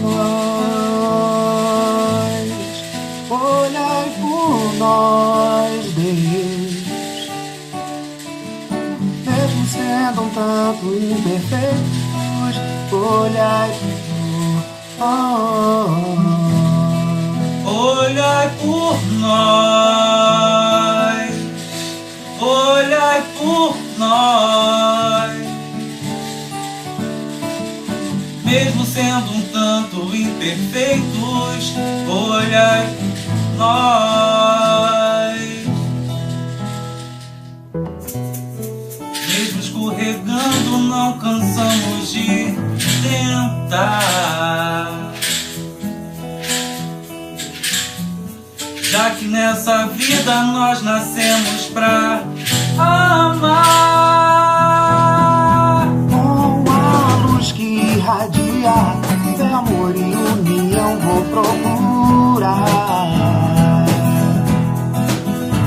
nós, olhai por nós, Deus. Mesmo sendo um tanto imperfeitos, olhai por nós. Olhai por nós, olhai por nós. Mesmo sendo um tanto imperfeitos, olhai por nós. Mesmo escorregando, não cansamos de tentar. Já que nessa vida nós nascemos pra amar. Com a luz que irradia, fé, amor e união vou procurar.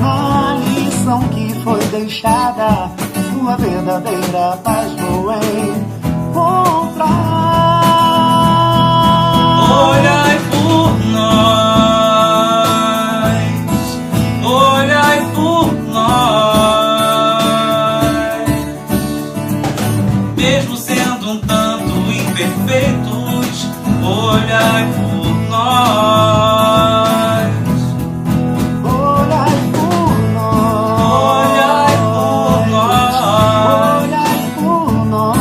Na lição que foi deixada, tua verdadeira paz vou encontrar. Olhai por nós, olhai por nós. Mesmo sendo um tanto imperfeitos, olhai por nós. Olhai por nós, Olhai por nós. olhai por nós,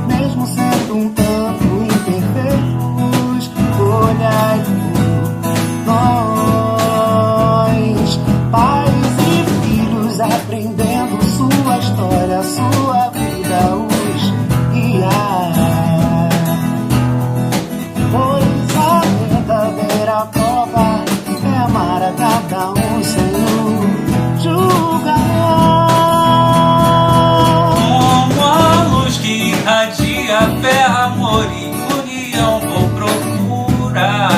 mesmo sendo um tanto imperfeitos, olhai por nós, pais e filhos aprendendo sua história, sua vida os guiar. Pois a verdadeira prova é amar a cada um sem o julgar. Como a luz que irradia fé, amor e união vou procurar.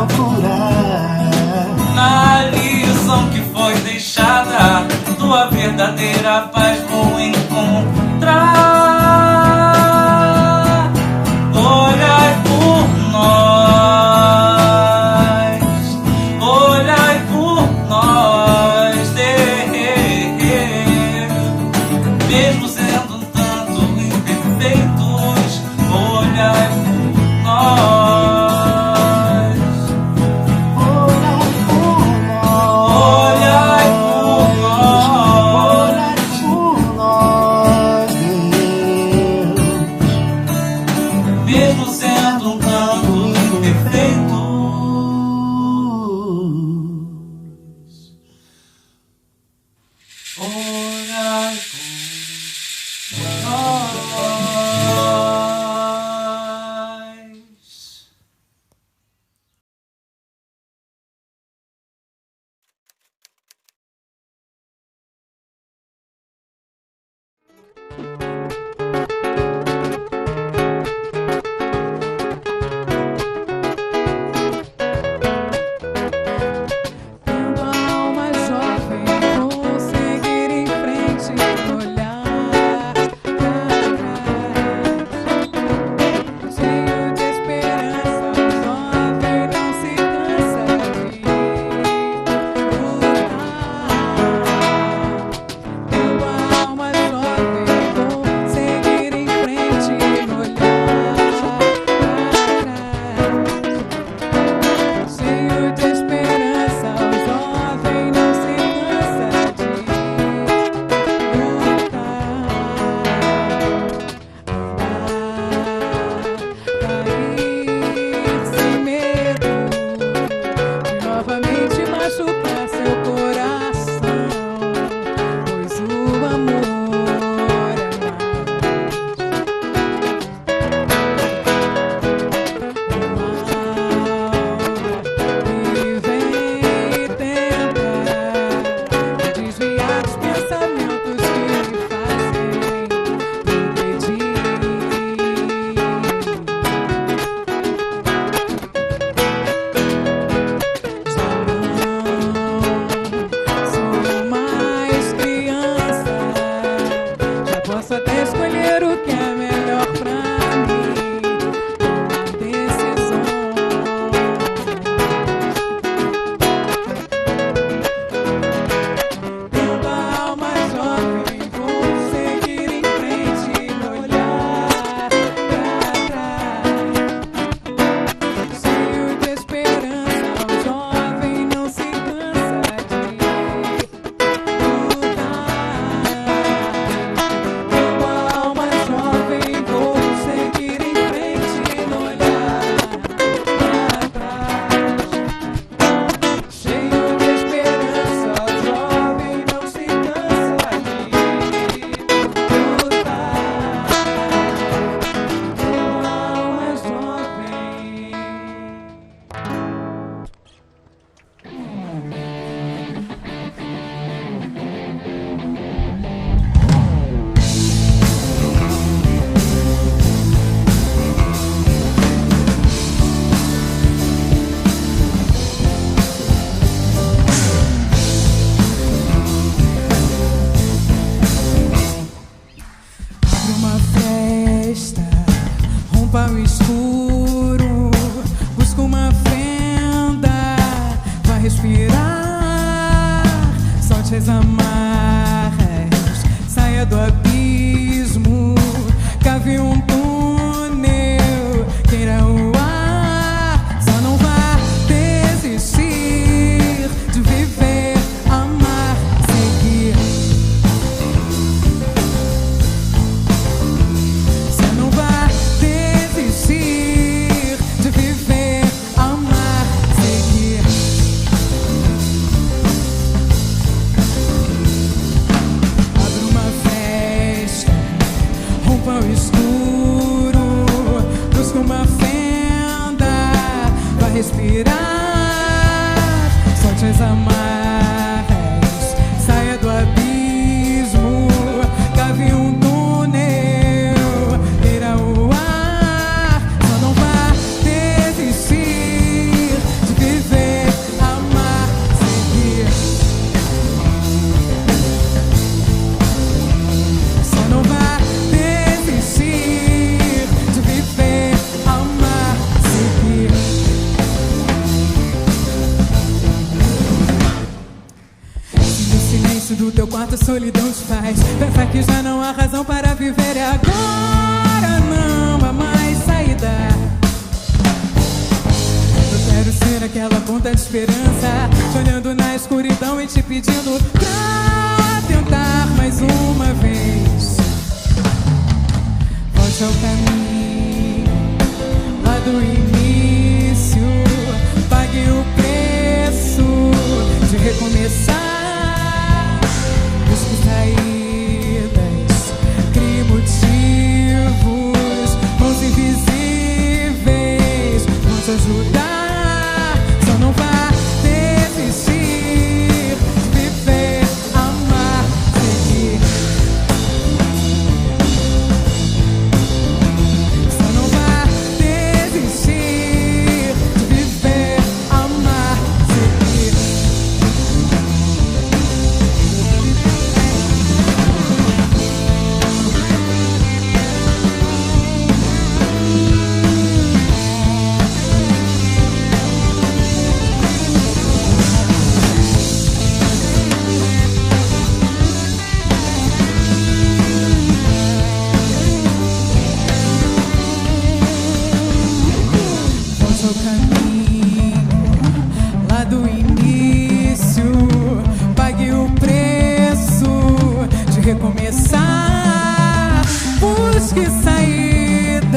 Procurar Na lição que foi deixada, tua verdadeira paz vou encontrar. Olhai por nós, olhai por nós, Deus. Mesmo sendo um tanto imperfeitos, olhai por nós. olhai por Olhai por nós, nós. olhai por nós, Deus. Mesmo sendo um tanto imperfeitos, olhai por nós. Tendo a alma jovem, vou seguir em frente, olhar pra trás. Cheio de esperança, o jovem não se cansa de lutar. Tendo a alma jovem, vou seguir em frente, olhar pra trás. Cheio de esperança, o jovem não se cansa de lutar. Cair sem medo de novamente machucar seu coração, pois o amor é e vem e tenta desviar os pensamentos que me fazem progredir. Já não sou mais criança, já posso até escolher o que é do abismo, cave um túnel, queira o ar, só não vá desistir de viver, amar, seguir. Só não vá desistir de viver, amar, seguir. Abra uma festa, rompa o escuro, busca uma fenda, vai respirar, solte as amarras, saia do abismo, cave um túnel, queira o ar, só não vá desistir de viver, amar, seguir. Só não vá desistir de viver, amar, seguir. Se no silêncio do teu quarto a solidão te faz pensar que já não há razão para viver, é agora, não há mais saída. Eu quero ser aquela ponta de esperança, te olhando na escuridão e te pedindo pra tentar mais uma vez. Volte ao caminho lá do início, pague o preço de recomeçar. Busque saídas, crie motivos, mãos invisíveis vão te ajudar. Só não vá desistir de viver, amar, seguir. Só não vá desistir de viver, amar, seguir. Volte ao caminho lá do início, pague o preço de recomeçar. Busque saídas,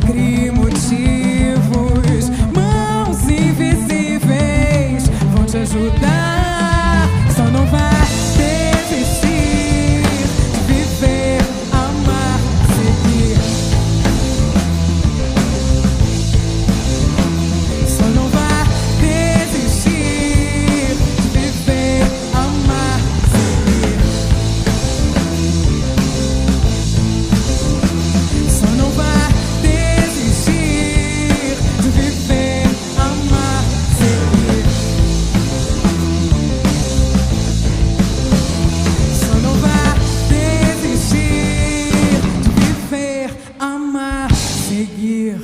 crie motivos, mãos invisíveis vão te ajudar. Só não vá desistir de viver, amar, seguir. Só não vá desistir de viver, amar, seguir. Só não vá desistir de viver, amar, seguir. Só não vá desistir de viver, amar, seguir.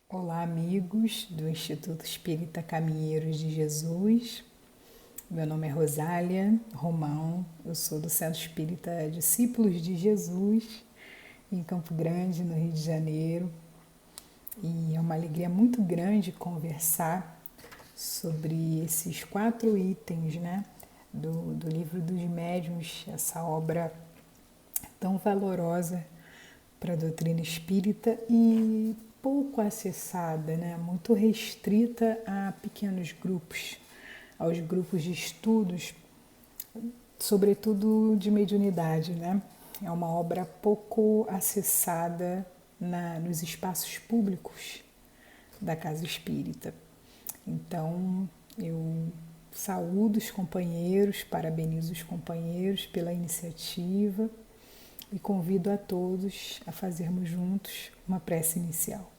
Olá, amigos do Instituto Espírita Caminheiros de Jesus. Meu nome é Rosália Romão, eu sou do Centro Espírita Discípulos de Jesus, em Campo Grande, no Rio de Janeiro. E é uma alegria muito grande conversar sobre esses 4 itens, né, do Livro dos Médiuns, essa obra tão valorosa para a doutrina espírita e pouco acessada, né? Muito restrita a pequenos grupos, aos grupos de estudos, sobretudo de mediunidade, né? É uma obra pouco acessada nos espaços públicos da Casa Espírita. Então, eu saúdo os companheiros, parabenizo os companheiros pela iniciativa e convido a todos a fazermos juntos uma prece inicial.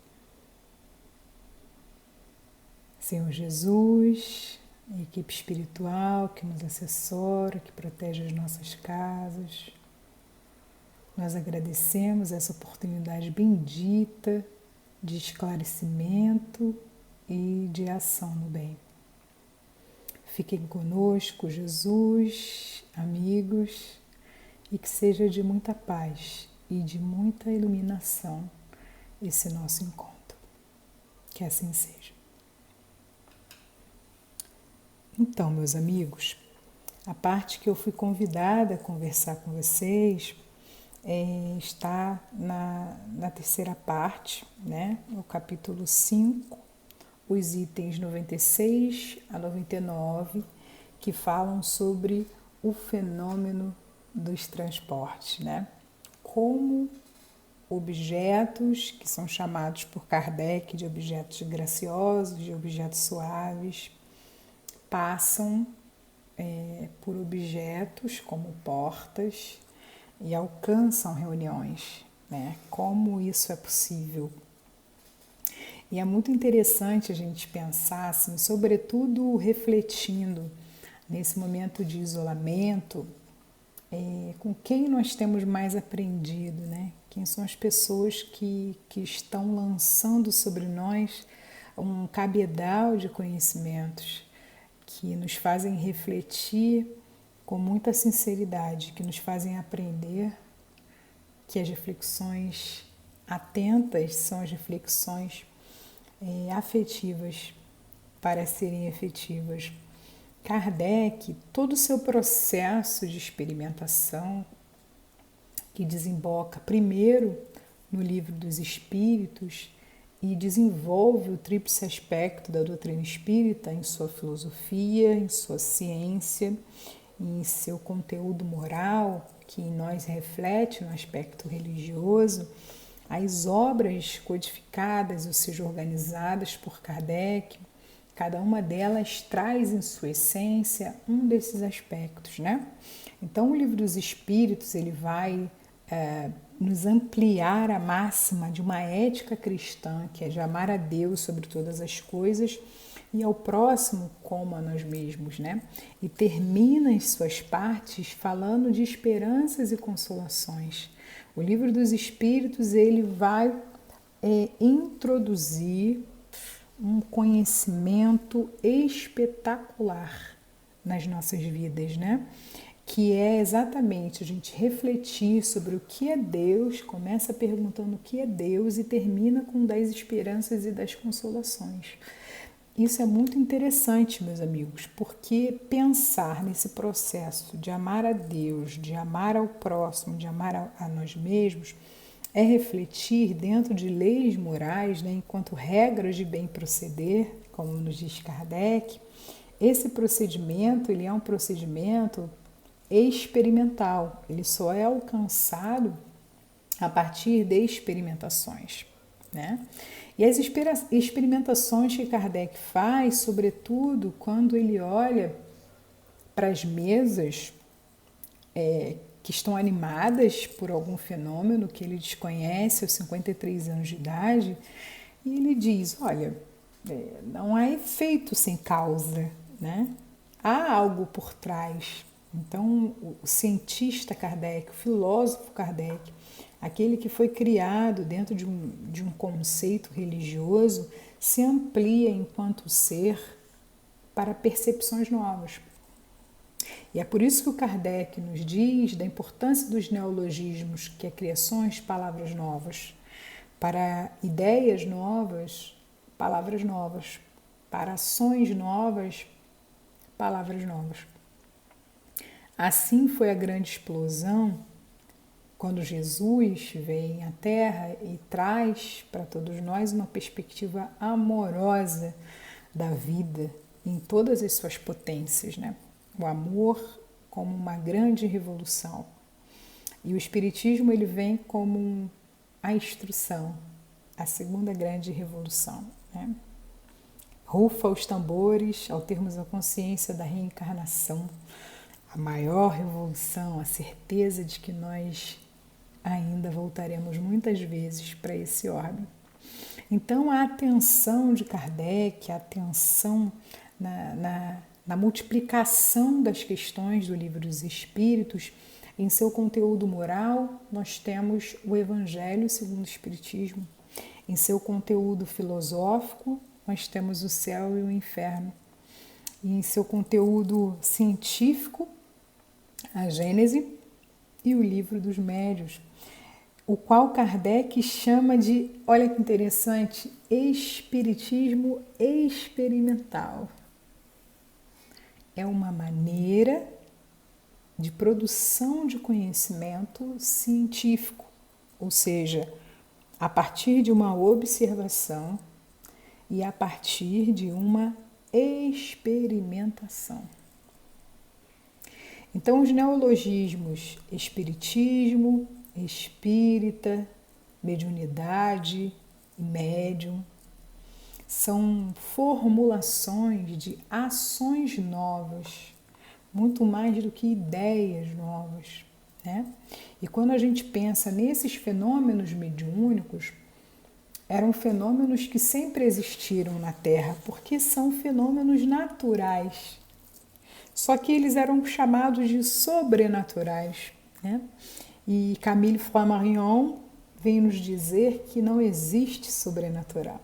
Senhor Jesus, equipe espiritual que nos assessora, que protege as nossas casas. Nós agradecemos essa oportunidade bendita de esclarecimento e de ação no bem. Fiquem conosco, Jesus, amigos, e que seja de muita paz e de muita iluminação esse nosso encontro. Que assim seja. Então, meus amigos, a parte que eu fui convidada a conversar com vocês está na terceira parte, né? No capítulo 5, os itens 96 a 99, que falam sobre o fenômeno dos transportes, né? Como objetos que são chamados por Kardec de objetos graciosos, de objetos suaves, passam por objetos como portas e alcançam reuniões, né? Como isso é possível? E é muito interessante a gente pensar, assim, sobretudo refletindo nesse momento de isolamento, com quem nós temos mais aprendido, né? Quem são as pessoas que estão lançando sobre nós um cabedal de conhecimentos que nos fazem refletir com muita sinceridade, que nos fazem aprender que as reflexões atentas são as reflexões afetivas para serem efetivas. Kardec, todo o seu processo de experimentação, que desemboca primeiro no Livro dos Espíritos e desenvolve o tríplice aspecto da doutrina espírita em sua filosofia, em sua ciência, em seu conteúdo moral, que em nós reflete no aspecto religioso. As obras codificadas, ou seja, organizadas por Kardec, cada uma delas traz em sua essência um desses aspectos, né? Então, o Livro dos Espíritos, ele vai nos ampliar a máxima de uma ética cristã, que é de amar a Deus sobre todas as coisas e ao próximo como a nós mesmos, né? E termina as suas partes falando de esperanças e consolações. O Livro dos Espíritos, ele vai introduzir um conhecimento espetacular nas nossas vidas, né? Que é exatamente a gente refletir sobre o que é Deus, começa perguntando o que é Deus e termina com das esperanças e das consolações. Isso é muito interessante, meus amigos, porque pensar nesse processo de amar a Deus, de amar ao próximo, de amar a nós mesmos, é refletir dentro de leis morais, né, enquanto regras de bem proceder, como nos diz Kardec. Esse procedimento, ele é um procedimento experimental, ele só é alcançado a partir de experimentações, né? E as experimentações que Kardec faz, sobretudo quando ele olha para as mesas que estão animadas por algum fenômeno que ele desconhece aos 53 anos de idade, e ele diz, olha, não há efeito sem causa, né? Há algo por trás. Então, o cientista Kardec, o filósofo Kardec, aquele que foi criado dentro de um conceito religioso, se amplia enquanto ser para percepções novas. E é por isso que o Kardec nos diz da importância dos neologismos, que é criações, palavras novas, para ideias novas, palavras novas, para ações novas, palavras novas. Assim foi a grande explosão quando Jesus vem à Terra e traz para todos nós uma perspectiva amorosa da vida em todas as suas potências, né? O amor como uma grande revolução. E o Espiritismo, ele vem como a instrução, a segunda grande revolução, né? Rufa os tambores ao termos a consciência da reencarnação, a maior revolução, a certeza de que nós ainda voltaremos muitas vezes para esse orbe. Então, a atenção de Kardec, a atenção na multiplicação das questões do Livro dos Espíritos. Em seu conteúdo moral, nós temos o Evangelho segundo o Espiritismo. Em seu conteúdo filosófico, nós temos o céu e o inferno. E em seu conteúdo científico, a Gênese e o Livro dos Médiuns, o qual Kardec chama de, olha que interessante, espiritismo experimental. É uma maneira de produção de conhecimento científico, ou seja, a partir de uma observação e a partir de uma experimentação. Então, os neologismos espiritismo, espírita, mediunidade e médium são formulações de ações novas, muito mais do que ideias novas, né? E quando a gente pensa nesses fenômenos mediúnicos, eram fenômenos que sempre existiram na Terra, porque são fenômenos naturais. Só que eles eram chamados de sobrenaturais, né? E Camille Flammarion vem nos dizer que não existe sobrenatural,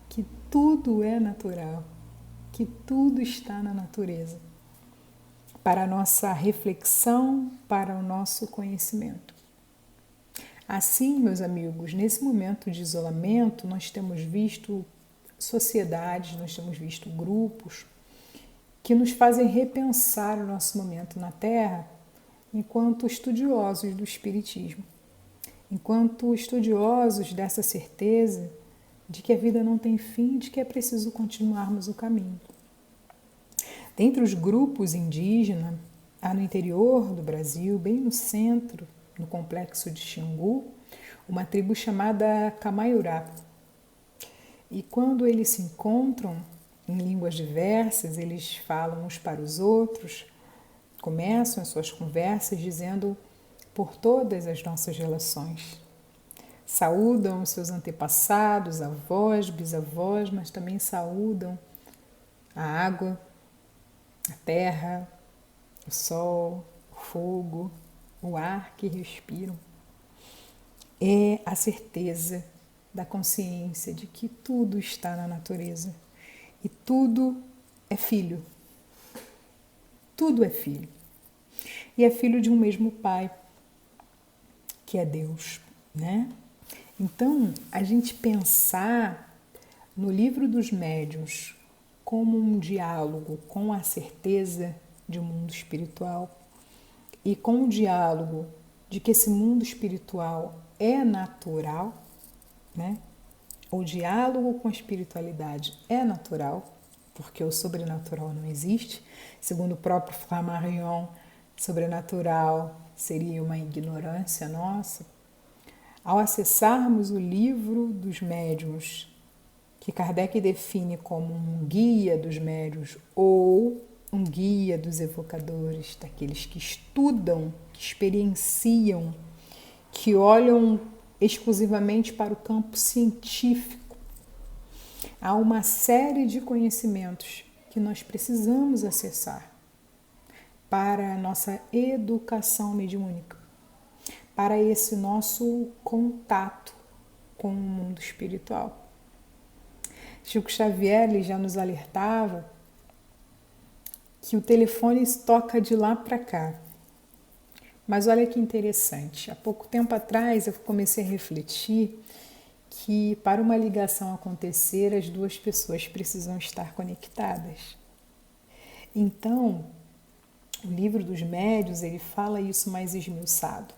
que tudo é natural, que tudo está na natureza, para a nossa reflexão, para o nosso conhecimento. Assim, meus amigos, nesse momento de isolamento, nós temos visto sociedades, nós temos visto grupos que nos fazem repensar o nosso momento na Terra enquanto estudiosos do Espiritismo, enquanto estudiosos dessa certeza de que a vida não tem fim, de que é preciso continuarmos o caminho. Dentre os grupos indígenas, há no interior do Brasil, bem no centro, no complexo de Xingu, uma tribo chamada Camaiurá. E quando eles se encontram em línguas diversas, eles falam uns para os outros, começam as suas conversas dizendo por todas as nossas relações. Saúdam os seus antepassados, avós, bisavós, mas também saúdam a água, a terra, o sol, o fogo, o ar que respiram. É a certeza da consciência de que tudo está na natureza e tudo é filho. Tudo é filho. E é filho de um mesmo Pai, que é Deus, né? Então, a gente pensar no Livro dos Médiuns como um diálogo com a certeza de um mundo espiritual e com o diálogo de que esse mundo espiritual é natural, né? O diálogo com a espiritualidade é natural, porque o sobrenatural não existe. Segundo o próprio Flammarion, sobrenatural seria uma ignorância nossa. Ao acessarmos o Livro dos Médiuns, que Kardec define como um guia dos médiuns ou um guia dos evocadores, daqueles que estudam, que experienciam, que olham exclusivamente para o campo científico. Há uma série de conhecimentos que nós precisamos acessar para a nossa educação mediúnica, para esse nosso contato com o mundo espiritual. Chico Xavier ele já nos alertava que o telefone toca de lá para cá. Mas olha que interessante, há pouco tempo atrás eu comecei a refletir que para uma ligação acontecer, as duas pessoas precisam estar conectadas. Então, o Livro dos Médiuns, ele fala isso mais esmiuçado.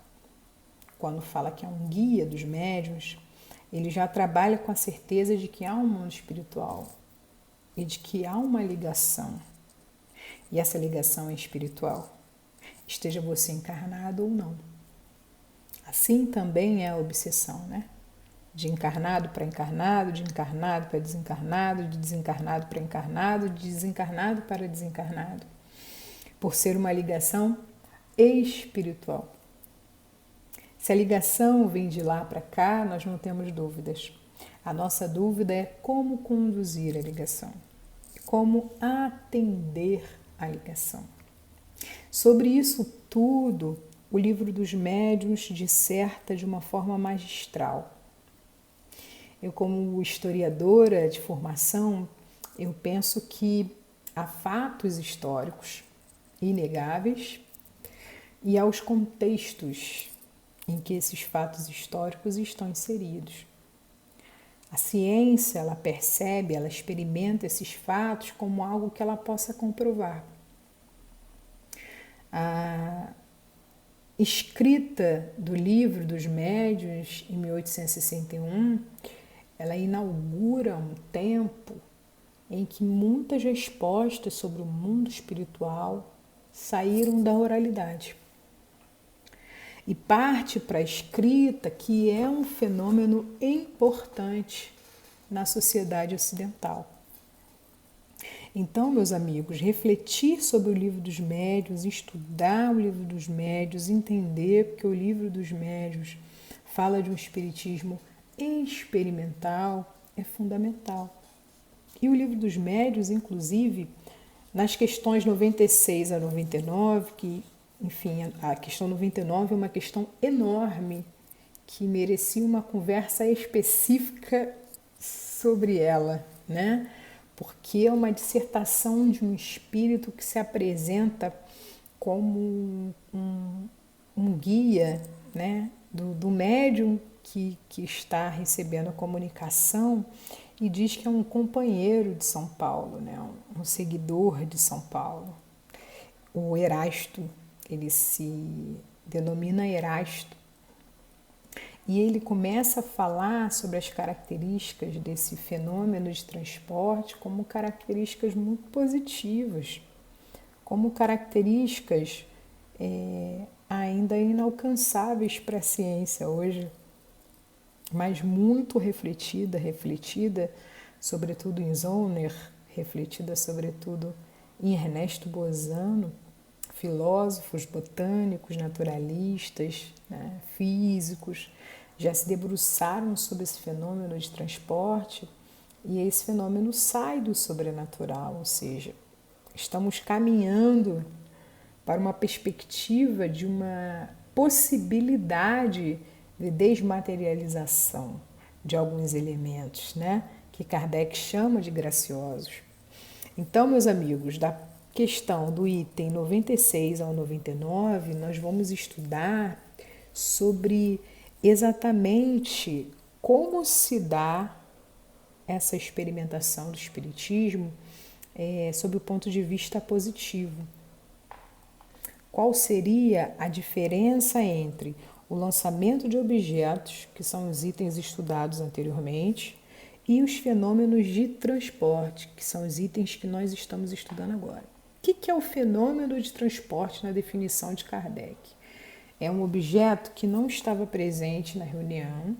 Quando fala que é um guia dos médiuns, ele já trabalha com a certeza de que há um mundo espiritual e de que há uma ligação. E essa ligação é espiritual, esteja você encarnado ou não. Assim também é a obsessão, né? De encarnado para encarnado, de encarnado para desencarnado, de desencarnado para encarnado, de desencarnado para desencarnado. Por ser uma ligação espiritual. Se a ligação vem de lá para cá, nós não temos dúvidas. A nossa dúvida é como conduzir a ligação, como atender a ligação. Sobre isso tudo, o Livro dos Médiuns disserta de uma forma magistral. Eu, como historiadora de formação, eu penso que há fatos históricos inegáveis e aos contextos em que esses fatos históricos estão inseridos. A ciência, ela percebe, ela experimenta esses fatos como algo que ela possa comprovar. A escrita do Livro dos Médiuns, em 1861, ela inaugura um tempo em que muitas respostas sobre o mundo espiritual saíram da oralidade. E parte para a escrita, que é um fenômeno importante na sociedade ocidental. Então, meus amigos, refletir sobre o Livro dos Médiuns, estudar o Livro dos Médiuns, entender que o Livro dos Médiuns fala de um espiritismo experimental é fundamental. E o Livro dos Médiuns, inclusive, nas questões 96 a 99, que, enfim, a questão 99 é uma questão enorme que merecia uma conversa específica sobre ela, né? Porque é uma dissertação de um espírito que se apresenta como um guia, né? do médium que está recebendo a comunicação e diz que é um companheiro de São Paulo, né? Um seguidor de São Paulo. O Erasto, ele se denomina Erasto. E ele começa a falar sobre as características desse fenômeno de transporte como características muito positivas, como características ainda inalcançáveis para a ciência hoje, mas muito refletida, sobretudo em Zollner, refletida sobretudo em Ernesto Bozano, filósofos, botânicos, naturalistas, né, físicos, já se debruçaram sobre esse fenômeno de transporte e esse fenômeno sai do sobrenatural, ou seja, estamos caminhando para uma perspectiva de uma possibilidade de desmaterialização de alguns elementos, né, que Kardec chama de graciosos. Então, meus amigos, da questão do item 96 ao 99, nós vamos estudar sobre exatamente como se dá essa experimentação do espiritismo sob o ponto de vista positivo. Qual seria a diferença entre o lançamento de objetos, que são os itens estudados anteriormente, e os fenômenos de transporte, que são os itens que nós estamos estudando agora. O que é o fenômeno de transporte na definição de Kardec? É um objeto que não estava presente na reunião,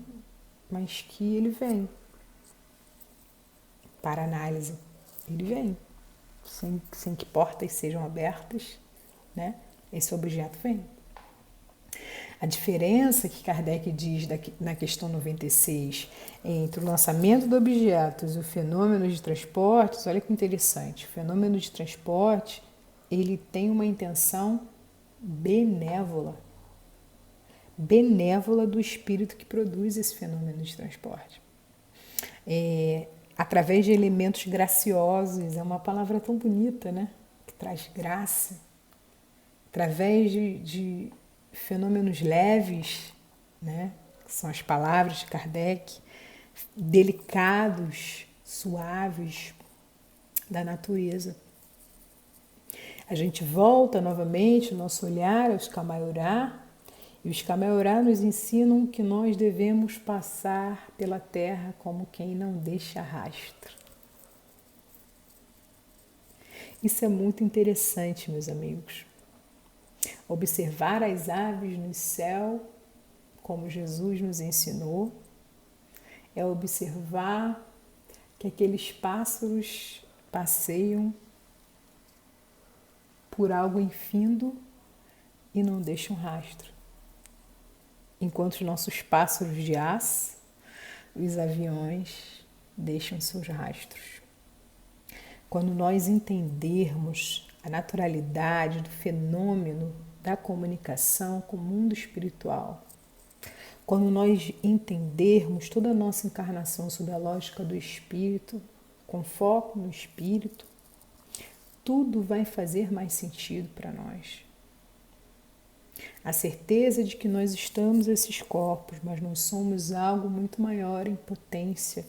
mas que ele vem para análise. Ele vem, sem que portas sejam abertas, né? Esse objeto vem. A diferença que Kardec diz na questão 96 entre o lançamento de objetos e o fenômeno de transportes, olha que interessante, o fenômeno de transporte, ele tem uma intenção benévola do espírito que produz esse fenômeno de transporte. Através de elementos graciosos, é uma palavra tão bonita, né? Que traz graça. Através de fenômenos leves, né? Que são as palavras de Kardec, delicados, suaves, da natureza. A gente volta novamente o nosso olhar aos Kamaiorá, e os Kamaiorá nos ensinam que nós devemos passar pela terra como quem não deixa rastro. Isso é muito interessante, meus amigos. Observar as aves no céu, como Jesus nos ensinou, é observar que aqueles pássaros passeiam por algo infindo e não deixam rastro. Enquanto os nossos pássaros de aço, os aviões, deixam seus rastros. Quando nós entendermos a naturalidade do fenômeno da comunicação com o mundo espiritual. Quando nós entendermos toda a nossa encarnação sob a lógica do espírito, com foco no espírito, tudo vai fazer mais sentido para nós. A certeza de que nós estamos esses corpos, mas nós somos algo muito maior em potência,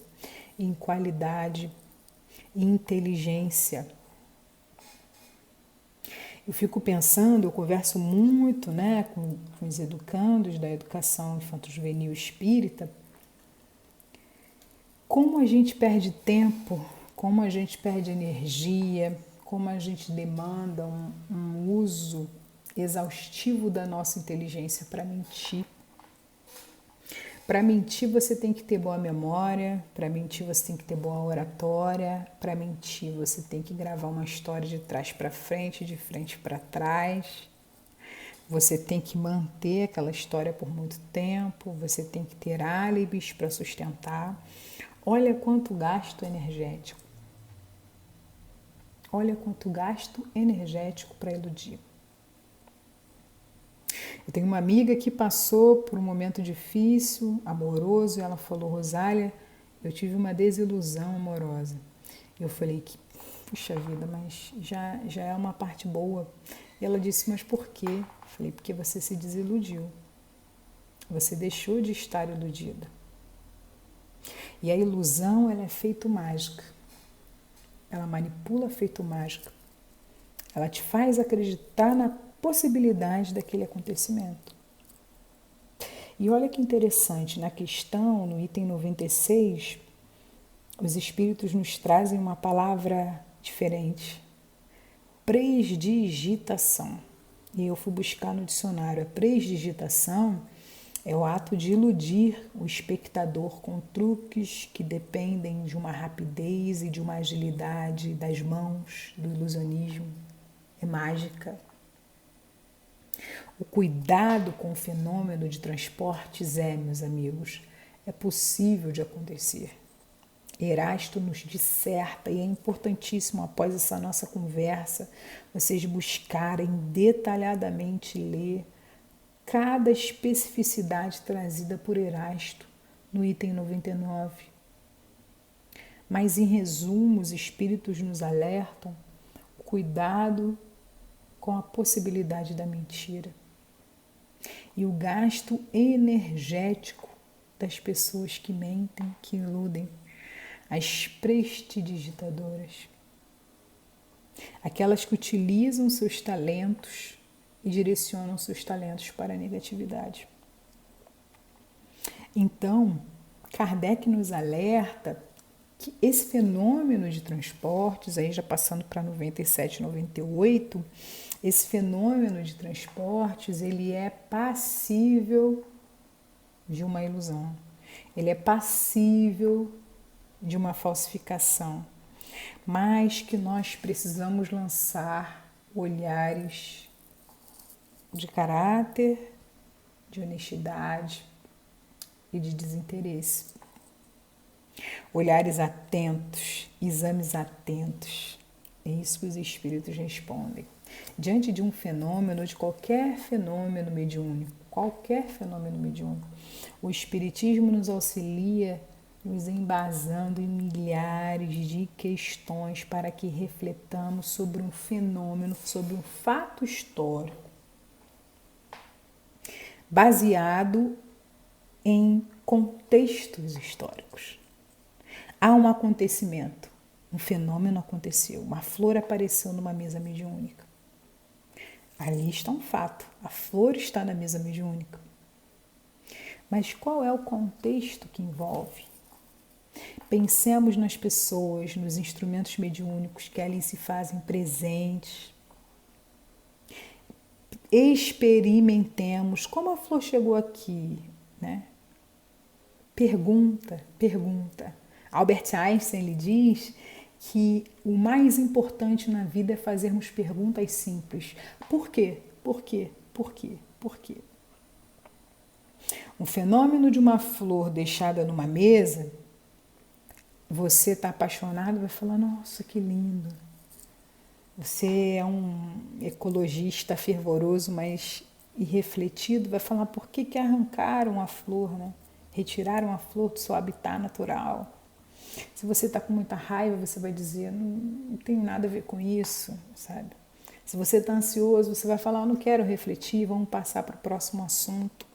em qualidade, em inteligência. Eu fico pensando, eu converso muito, com os educandos da educação infanto-juvenil espírita, como a gente perde tempo, como a gente perde energia, como a gente demanda um uso exaustivo da nossa inteligência para mentir. Para mentir você tem que ter boa memória, para mentir você tem que ter boa oratória, para mentir você tem que gravar uma história de trás para frente, de frente para trás. Você tem que manter aquela história por muito tempo, você tem que ter álibis para sustentar. Olha quanto gasto energético. Olha quanto gasto energético para iludir. Eu tenho uma amiga que passou por um momento difícil, amoroso, e ela falou: Rosália, eu tive uma desilusão amorosa. Eu falei que, puxa vida, mas já é uma parte boa. E ela disse: mas por quê? Eu falei: porque você se desiludiu. Você deixou de estar iludida. E a ilusão, ela é feito mágica. Ela manipula feito mágica. Ela te faz acreditar na possibilidade daquele acontecimento. E olha que interessante, na questão, no item 96, os espíritos nos trazem uma palavra diferente. Presdigitação. E eu fui buscar no dicionário. A presdigitação é o ato de iludir o espectador com truques que dependem de uma rapidez e de uma agilidade das mãos, do ilusionismo. É mágica. O cuidado com o fenômeno de transportes meus amigos, é possível de acontecer. Erasto nos disserta, e é importantíssimo, após essa nossa conversa, vocês buscarem detalhadamente ler cada especificidade trazida por Erasto no item 99. Mas, em resumo, os espíritos nos alertam o cuidado com a possibilidade da mentira e o gasto energético das pessoas que mentem, que iludem, as prestidigitadoras, aquelas que utilizam seus talentos e direcionam seus talentos para a negatividade. Então, Kardec nos alerta que esse fenômeno de transportes, aí já passando para 97, 98, esse fenômeno de transportes, ele é passível de uma ilusão. Ele é passível de uma falsificação. Mas que nós precisamos lançar olhares de caráter, de honestidade e de desinteresse. Olhares atentos, exames atentos. É isso que os espíritos respondem. Diante de um fenômeno, de qualquer fenômeno mediúnico, o espiritismo nos auxilia, nos embasando em milhares de questões para que refletamos sobre um fenômeno, sobre um fato histórico, baseado em contextos históricos. Há um acontecimento, um fenômeno aconteceu, uma flor apareceu numa mesa mediúnica. Ali está um fato, a flor está na mesa mediúnica. Mas qual é o contexto que envolve? Pensemos nas pessoas, nos instrumentos mediúnicos que ali se fazem presentes. Experimentemos como a flor chegou aqui, né? Pergunta. Albert Einstein lhe diz que o mais importante na vida é fazermos perguntas simples. Por quê? Por quê? Por quê? Por quê? Um fenômeno de uma flor deixada numa mesa, você está apaixonado, vai falar: nossa, que lindo. Você é um ecologista fervoroso, mas irrefletido, vai falar por que arrancaram a flor, né? Retiraram a flor do seu habitat natural. Se você está com muita raiva, você vai dizer, não tenho nada a ver com isso, sabe? Se você está ansioso, você vai falar, eu não quero refletir, vamos passar para o próximo assunto.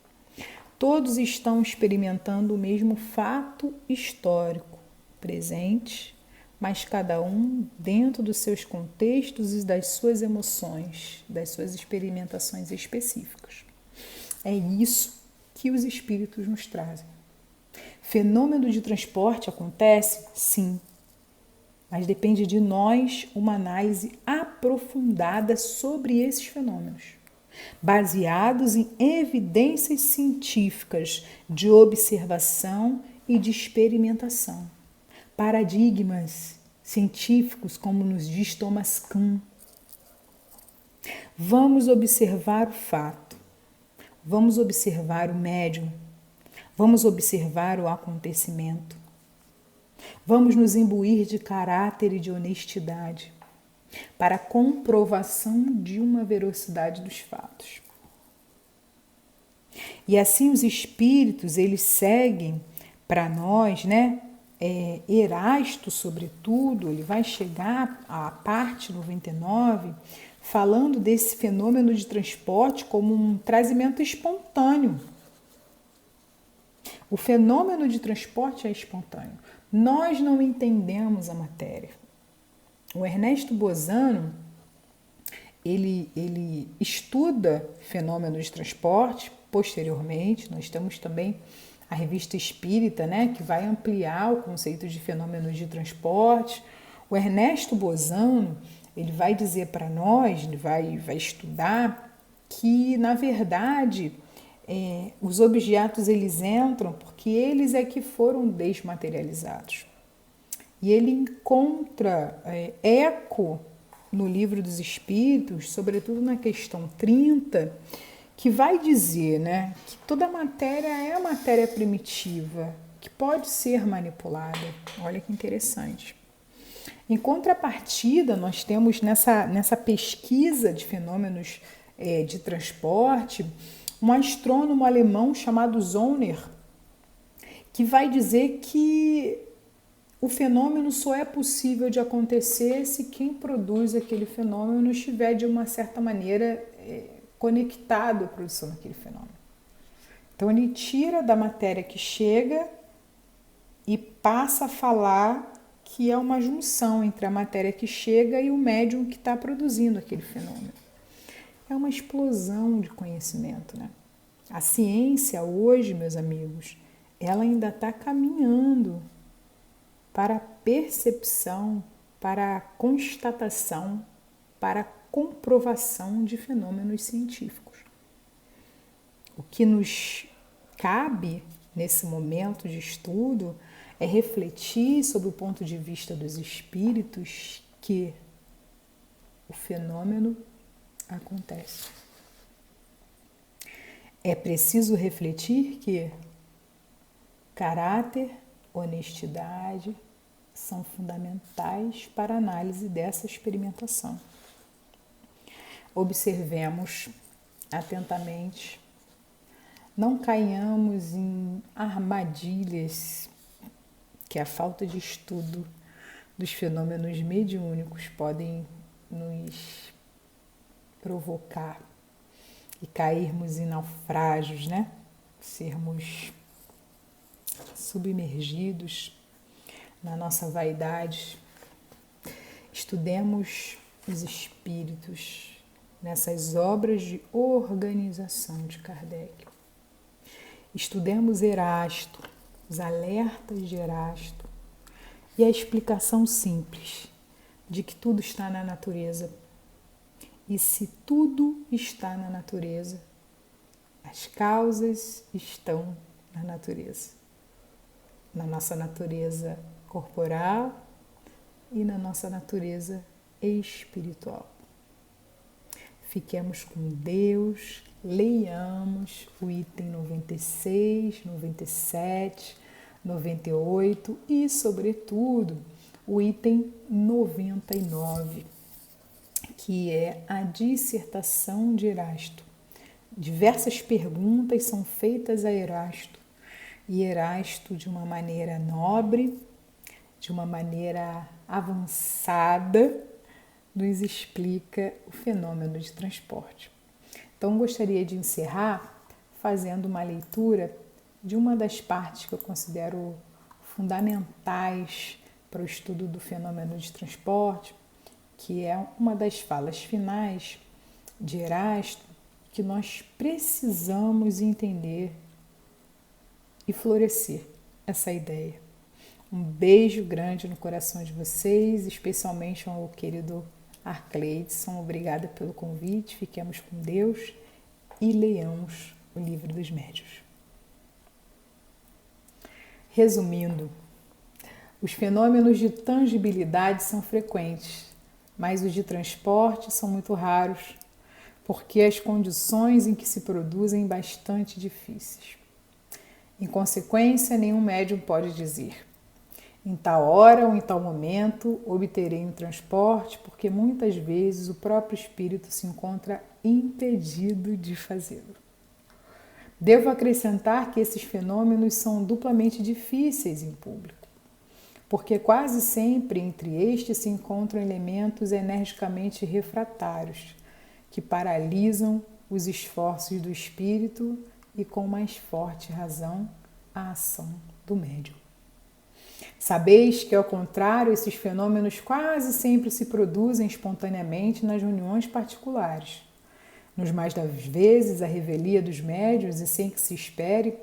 Todos estão experimentando o mesmo fato histórico, presente, mas cada um dentro dos seus contextos e das suas emoções, das suas experimentações específicas. É isso que os espíritos nos trazem. Fenômeno de transporte acontece? Sim, mas depende de nós uma análise aprofundada sobre esses fenômenos, baseados em evidências científicas de observação e de experimentação. Paradigmas científicos, como nos diz Thomas Kuhn. Vamos observar o fato, vamos observar o médium, vamos observar o acontecimento, vamos nos imbuir de caráter e de honestidade para a comprovação de uma veracidade dos fatos. E assim os espíritos, eles seguem para nós, né? Erasto, sobretudo, ele vai chegar à parte 99, falando desse fenômeno de transporte como um trazimento espontâneo. O fenômeno de transporte é espontâneo. Nós não entendemos a matéria. O Ernesto Bozano, ele estuda fenômenos de transporte. Posteriormente, nós temos também a Revista Espírita, né, que vai ampliar o conceito de fenômenos de transporte. O Ernesto Bozano, ele vai dizer para nós, ele vai estudar que, na verdade, os objetos eles entram porque eles é que foram desmaterializados. E ele encontra eco no Livro dos Espíritos, sobretudo na questão 30, que vai dizer, né, que toda matéria é matéria primitiva, que pode ser manipulada. Olha que interessante. Em contrapartida, nós temos nessa pesquisa de fenômenos de transporte, um astrônomo alemão chamado Zollner, que vai dizer que o fenômeno só é possível de acontecer se quem produz aquele fenômeno estiver, de uma certa maneira, conectado à produção daquele fenômeno. Então, ele tira da matéria que chega e passa a falar que é uma junção entre a matéria que chega e o médium que está produzindo aquele fenômeno. É uma explosão de conhecimento, né? A ciência hoje, meus amigos, ela ainda está caminhando para a percepção, para a constatação, para a comprovação de fenômenos científicos. O que nos cabe nesse momento de estudo é refletir sobre o ponto de vista dos espíritos que o fenômeno acontece. É preciso refletir que caráter, honestidade são fundamentais para a análise dessa experimentação. Observemos atentamente, não caiamos em armadilhas que a falta de estudo dos fenômenos mediúnicos podem nos provocar e cairmos em naufrágios, né? Sermos submergidos na nossa vaidade. Estudemos os espíritos nessas obras de organização de Kardec. Estudemos Erasto, os alertas de Erasto e a explicação simples de que tudo está na natureza. E se tudo está na natureza, as causas estão na natureza. Na nossa natureza corporal e na nossa natureza espiritual. Fiquemos com Deus, leiamos o item 96, 97, 98 e, sobretudo, o item 99. que é a dissertação de Erasto. Diversas perguntas são feitas a Erasto, e Erasto, de uma maneira nobre, de uma maneira avançada, nos explica o fenômeno de transporte. Então, gostaria de encerrar fazendo uma leitura de uma das partes que eu considero fundamentais para o estudo do fenômeno de transporte, que é uma das falas finais de Erasto, que nós precisamos entender e florescer essa ideia. Um beijo grande no coração de vocês, especialmente ao querido Arcleidson. Obrigada pelo convite, fiquemos com Deus e leiamos o Livro dos Médiuns. Resumindo, os fenômenos de tangibilidade são frequentes, mas os de transporte são muito raros, porque as condições em que se produzem bastante difíceis. Em consequência, nenhum médium pode dizer: em tal hora ou em tal momento obterei um transporte, porque muitas vezes o próprio espírito se encontra impedido de fazê-lo. Devo acrescentar que esses fenômenos são duplamente difíceis em público, porque quase sempre entre estes se encontram elementos energicamente refratários, que paralisam os esforços do espírito e, com mais forte razão, a ação do médium. Sabeis que, ao contrário, esses fenômenos quase sempre se produzem espontaneamente nas reuniões particulares. Nos mais das vezes, a revelia dos médiuns e sem que se espere,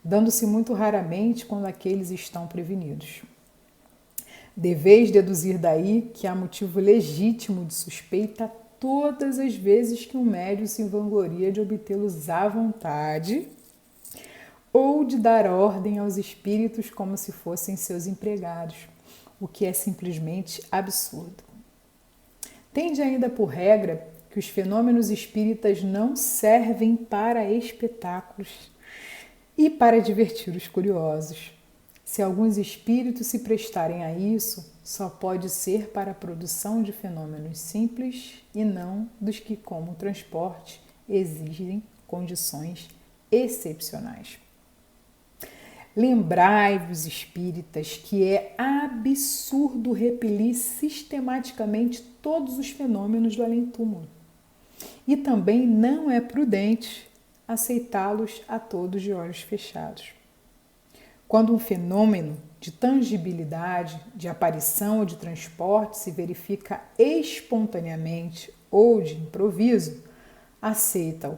dando-se muito raramente quando aqueles estão prevenidos. Deveis deduzir daí que há motivo legítimo de suspeita todas as vezes que um médium se vangloria de obtê-los à vontade ou de dar ordem aos espíritos como se fossem seus empregados, o que é simplesmente absurdo. Tende ainda por regra que os fenômenos espíritas não servem para espetáculos e para divertir os curiosos. Se alguns espíritos se prestarem a isso, só pode ser para a produção de fenômenos simples e não dos que, como transporte, exigem condições excepcionais. Lembrai-vos, espíritas, que é absurdo repelir sistematicamente todos os fenômenos do além-túmulo. E também não é prudente aceitá-los a todos de olhos fechados. Quando um fenômeno de tangibilidade, de aparição ou de transporte se verifica espontaneamente ou de improviso, aceita-o.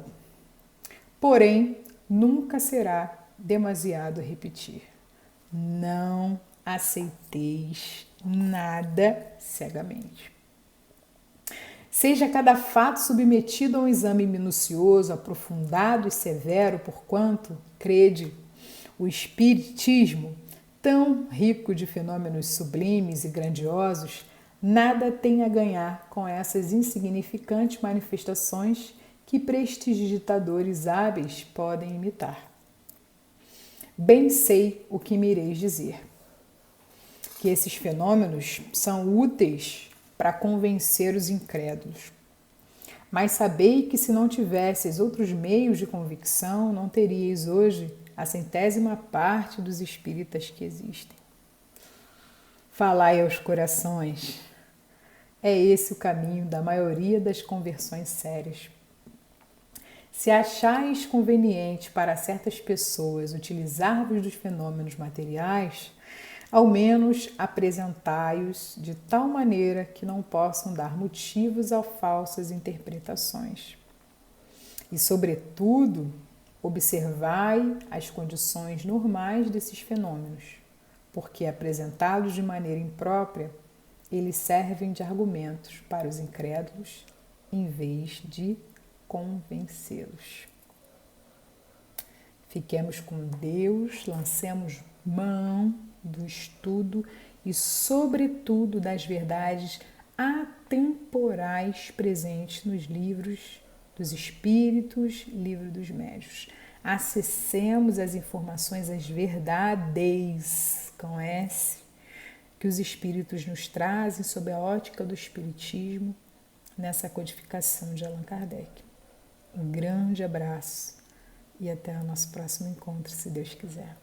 Porém, nunca será demasiado repetir. Não aceiteis nada cegamente. Seja cada fato submetido a um exame minucioso, aprofundado e severo, porquanto, crede, o espiritismo, tão rico de fenômenos sublimes e grandiosos, nada tem a ganhar com essas insignificantes manifestações que prestidigitadores hábeis podem imitar. Bem sei o que me ireis dizer, que esses fenômenos são úteis para convencer os incrédulos. Mas sabei que se não tivesseis outros meios de convicção, não teríeis hoje a 100ª parte dos espíritas que existem. Falai aos corações. É esse o caminho da maioria das conversões sérias. Se achais conveniente para certas pessoas utilizar-vos dos fenômenos materiais, ao menos apresentai-os de tal maneira que não possam dar motivos a falsas interpretações. E, sobretudo, observai as condições normais desses fenômenos, porque, apresentados de maneira imprópria, eles servem de argumentos para os incrédulos em vez de convencê-los. Fiquemos com Deus, lancemos mão do estudo e, sobretudo, das verdades atemporais presentes nos livros dos Espíritos, livro dos Médiuns. Acessemos as informações, as verdades, com S, que os Espíritos nos trazem sob a ótica do Espiritismo, nessa codificação de Allan Kardec. Um grande abraço e até o nosso próximo encontro, se Deus quiser.